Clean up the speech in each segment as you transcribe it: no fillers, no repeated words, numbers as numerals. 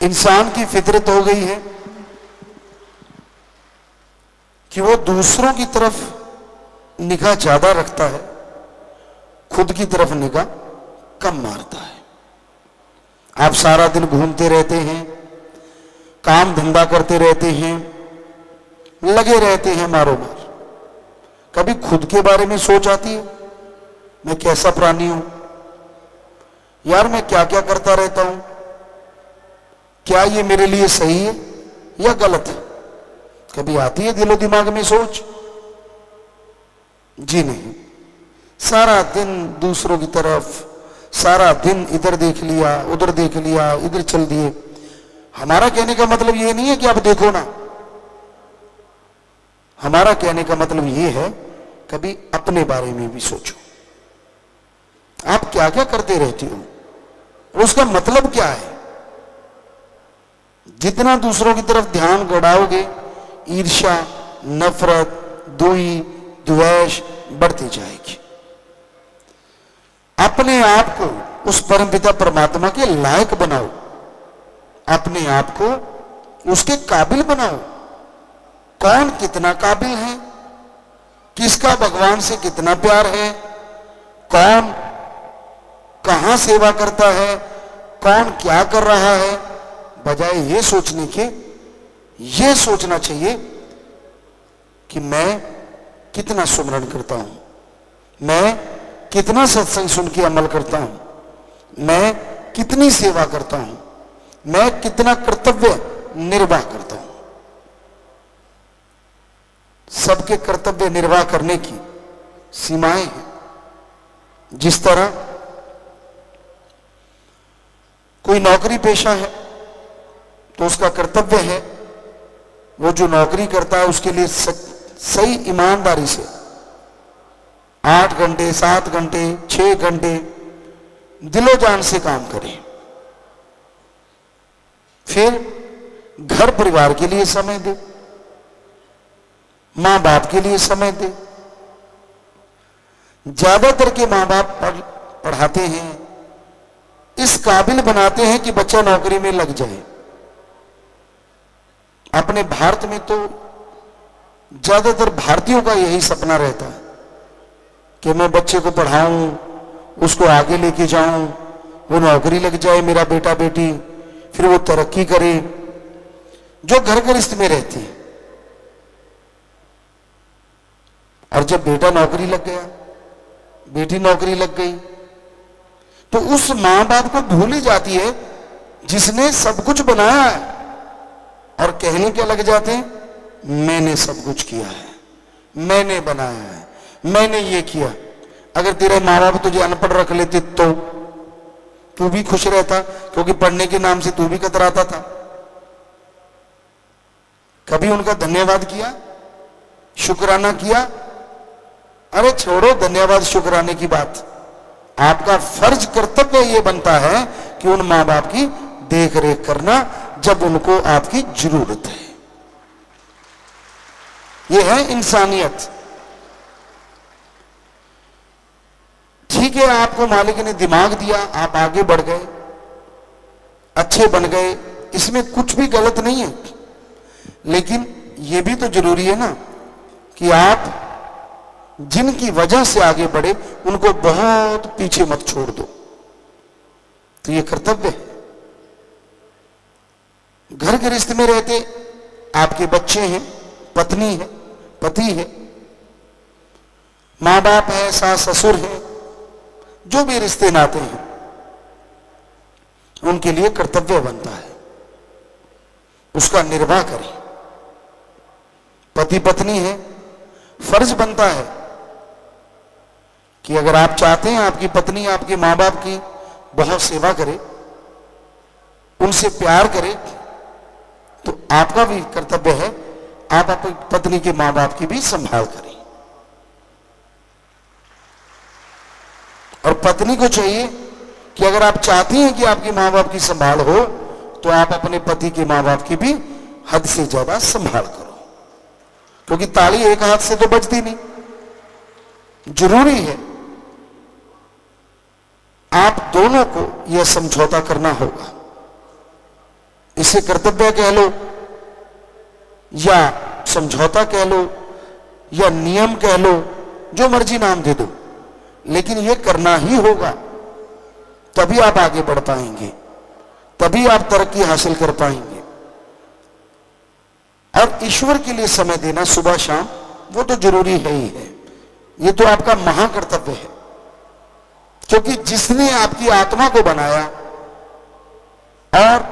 इंसान की फितरत हो गई है कि वो दूसरों की तरफ निगाह ज्यादा रखता है, खुद की तरफ निगाह कम मारता है। आप सारा दिन घूमते रहते हैं, काम धंधा करते रहते हैं, लगे रहते हैं मारो मार। कभी खुद के बारे में सोच आती है, मैं कैसा प्राणी हूं यार, मैं क्या क्या करता रहता हूं, क्या ये मेरे लिए सही है या गलत है? कभी आती है दिलो दिमाग में सोच? जी नहीं। सारा दिन दूसरों की तरफ, सारा दिन इधर देख लिया, उधर देख लिया, इधर चल दिए। हमारा कहने का मतलब ये नहीं है कि आप देखो ना, हमारा कहने का मतलब ये है कभी अपने बारे में भी सोचो। आप क्या क्या करते रहती हो, उसका मतलब क्या है? जितना दूसरों की तरफ ध्यान गड़ाओगे, ईर्ष्या, नफरत, दुई, द्वेष बढ़ती जाएगी। अपने आप को उस परमपिता परमात्मा के लायक बनाओ, अपने आप को उसके काबिल बनाओ। कौन कितना काबिल है, किसका भगवान से कितना प्यार है, कौन कहां सेवा करता है, कौन क्या कर रहा है, बजाय ये सोचने के ये सोचना चाहिए कि मैं कितना सुमरण करता हूं, मैं कितना सत्संग सुन के अमल करता हूं, मैं कितनी सेवा करता हूं, मैं कितना कर्तव्य निर्वाह करता हूं। सबके कर्तव्य निर्वाह करने की सीमाएं हैं। जिस तरह कोई नौकरी पेशा है तो उसका कर्तव्य है, वो जो नौकरी करता है उसके लिए सही ईमानदारी से 8 घंटे, 7 घंटे, 6 घंटे दिलो जान से काम करे। फिर घर परिवार के लिए समय दे, मां बाप के लिए समय दे। ज्यादातर के मां बाप पढ़ाते हैं, इस काबिल बनाते हैं कि बच्चा नौकरी में लग जाए। अपने भारत में तो ज्यादातर भारतीयों का यही सपना रहता है कि मैं बच्चे को पढ़ाऊं, उसको आगे लेके जाऊं, वो नौकरी लग जाए मेरा बेटा बेटी, फिर वो तरक्की करे। जो घर गृहस्थ में रहती है, और जब बेटा नौकरी लग गया, बेटी नौकरी लग गई, तो उस मां बाप को भूल ही जाती है जिसने सब कुछ बनाया है, और कहने क्या लग जाते हैं, मैंने सब कुछ किया है, मैंने बनाया है, मैंने ये किया। अगर तेरे माँ बाप तुझे अनपढ़ रख लेते तो तू भी खुश रहता, क्योंकि पढ़ने के नाम से तू भी कतराता था। कभी उनका धन्यवाद किया, शुक्राना किया? अरे छोड़ो धन्यवाद शुक्राने की बात। आपका फर्ज कर्तव्य यह बनता है कि उन मां बाप की देख रेख करना जब उनको आपकी जरूरत है। यह है इंसानियत। ठीक है, आपको मालिक ने दिमाग दिया, आप आगे बढ़ गए, अच्छे बन गए, इसमें कुछ भी गलत नहीं है। लेकिन यह भी तो जरूरी है ना कि आप जिनकी वजह से आगे बढ़े उनको बहुत पीछे मत छोड़ दो। तो यह कर्तव्य है। घर गृहस्थ में रहते आपके बच्चे हैं, पत्नी है, पति है, मां बाप है, सास ससुर है, जो भी रिश्ते नाते हैं, उनके लिए कर्तव्य बनता है उसका निर्वाह करें। पति पत्नी है, फर्ज बनता है कि अगर आप चाहते हैं आपकी पत्नी आपके मां बाप की बहुत सेवा करे, उनसे प्यार करे, तो आपका भी कर्तव्य है आप अपनी पत्नी के मां बाप की भी संभाल करें। और पत्नी को चाहिए कि अगर आप चाहती हैं कि आपके मां बाप की संभाल हो, तो आप अपने पति के मां बाप की भी हद से ज्यादा संभाल करो, क्योंकि ताली एक हाथ से तो बजती नहीं। जरूरी है आप दोनों को यह समझौता करना होगा इसे कर्तव्य कह लो या समझौता कह लो या नियम कह लो, जो मर्जी नाम दे दो, लेकिन यह करना ही होगा। तभी आप आगे बढ़ पाएंगे, तभी आप तरक्की हासिल कर पाएंगे। और ईश्वर के लिए समय देना सुबह शाम, वो तो जरूरी है ही है। ये तो आपका महाकर्तव्य है, क्योंकि जिसने आपकी आत्मा को बनाया और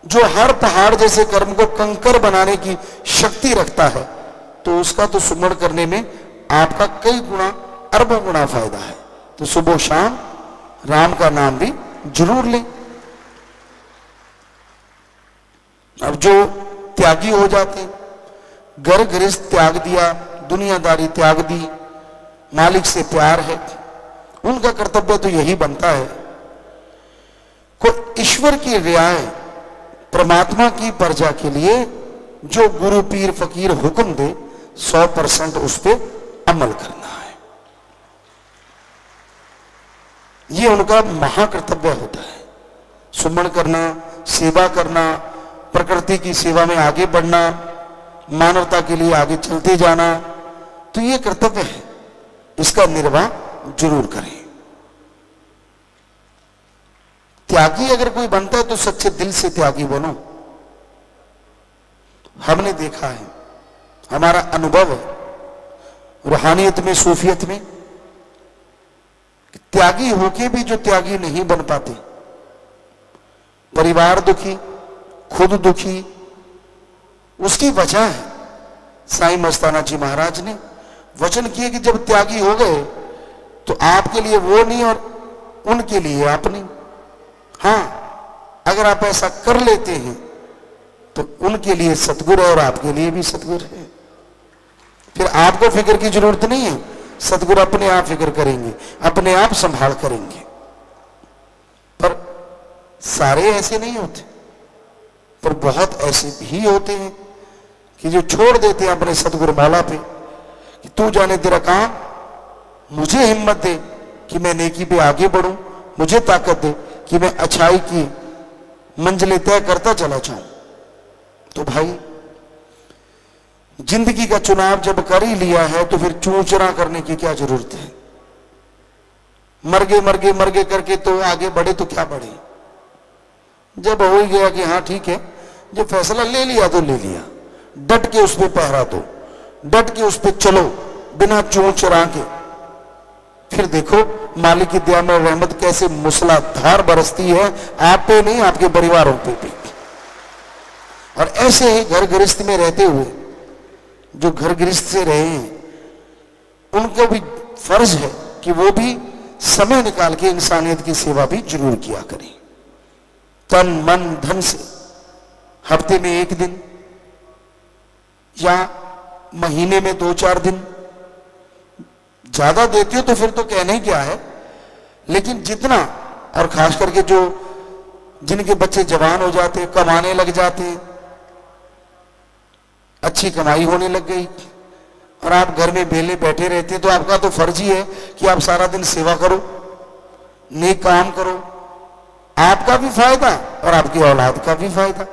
जो हर पहाड़ जैसे कर्म को कंकर बनाने की शक्ति रखता है, तो उसका तो सुमरण करने में आपका कई गुना, अरबों गुना फायदा है। तो सुबह शाम राम का नाम भी जरूर लें। अब जो त्यागी हो जाते, घर गृहस्थ त्याग दिया, दुनियादारी त्याग दी, मालिक से प्यार है, उनका कर्तव्य तो यही बनता है को ईश्वर की रियाय, परमात्मा की प्रजा के लिए जो गुरु पीर फकीर हुक्म दे 100% उस पर अमल करना है। ये उनका महाकर्तव्य होता है। सुमरण करना, सेवा करना, प्रकृति की सेवा में आगे बढ़ना, मानवता के लिए आगे चलते जाना, तो ये कर्तव्य है। इसका निर्वाह जरूर करें। त्यागी अगर कोई बनता है तो सच्चे दिल से त्यागी बनो। हमने देखा है, हमारा अनुभव है रूहानियत में, सूफियत में, त्यागी होके भी जो त्यागी नहीं बन पाते, परिवार दुखी, खुद दुखी, उसकी वजह है साईं मस्ताना जी महाराज ने वचन किए कि जब त्यागी हो गए तो आपके लिए वो नहीं और उनके लिए आप नहीं। हाँ, अगर आप ऐसा कर लेते हैं तो उनके लिए सतगुरु है और आपके लिए भी सतगुरु है। फिर आपको फिक्र की जरूरत नहीं है, सतगुरु अपने आप फिक्र करेंगे, अपने आप संभाल करेंगे। पर सारे ऐसे नहीं होते, पर बहुत ऐसे भी होते हैं कि जो छोड़ देते हैं अपने सतगुरु मौला पे कि तू जाने तेरा काम, मुझे हिम्मत दे कि मैं नेकी पे आगे बढ़ूं, मुझे ताकत दे कि मैं अच्छाई की मंजिलें तय करता चला जाऊं। तो भाई, जिंदगी का चुनाव जब कर ही लिया है तो फिर चूचरा करने की क्या जरूरत है। मरगे करके तो आगे बढ़े तो क्या बढ़े। जब हो ही गया कि हाँ ठीक है, जब फैसला ले लिया तो ले लिया, डट के उस पर पहरा दो, डट के उस पर चलो बिना चूचरा के। फिर देखो मालिक की दया में रहमत कैसे मूसलाधार बरसती है, आप पे नहीं, आपके परिवारों पे भी। और ऐसे ही घर गृहस्थ में रहते हुए जो घर गृहस्थ से रहे हैं, उनको भी फर्ज है कि वो भी समय निकाल के इंसानियत की सेवा भी जरूर किया करें, तन मन धन से। हफ्ते में 1 दिन या महीने में 2-4 दिन, ज्यादा देते हो तो फिर तो कहने ही क्या है, लेकिन जितना, और खास करके जो जिनके बच्चे जवान हो जाते, कमाने लग जाते, अच्छी कमाई होने लग गई और आप घर में बेले बैठे रहते, तो आपका तो फर्ज ही है कि आप सारा दिन सेवा करो, नेक काम करो, आपका भी फायदा और आपकी औलाद का भी फायदा।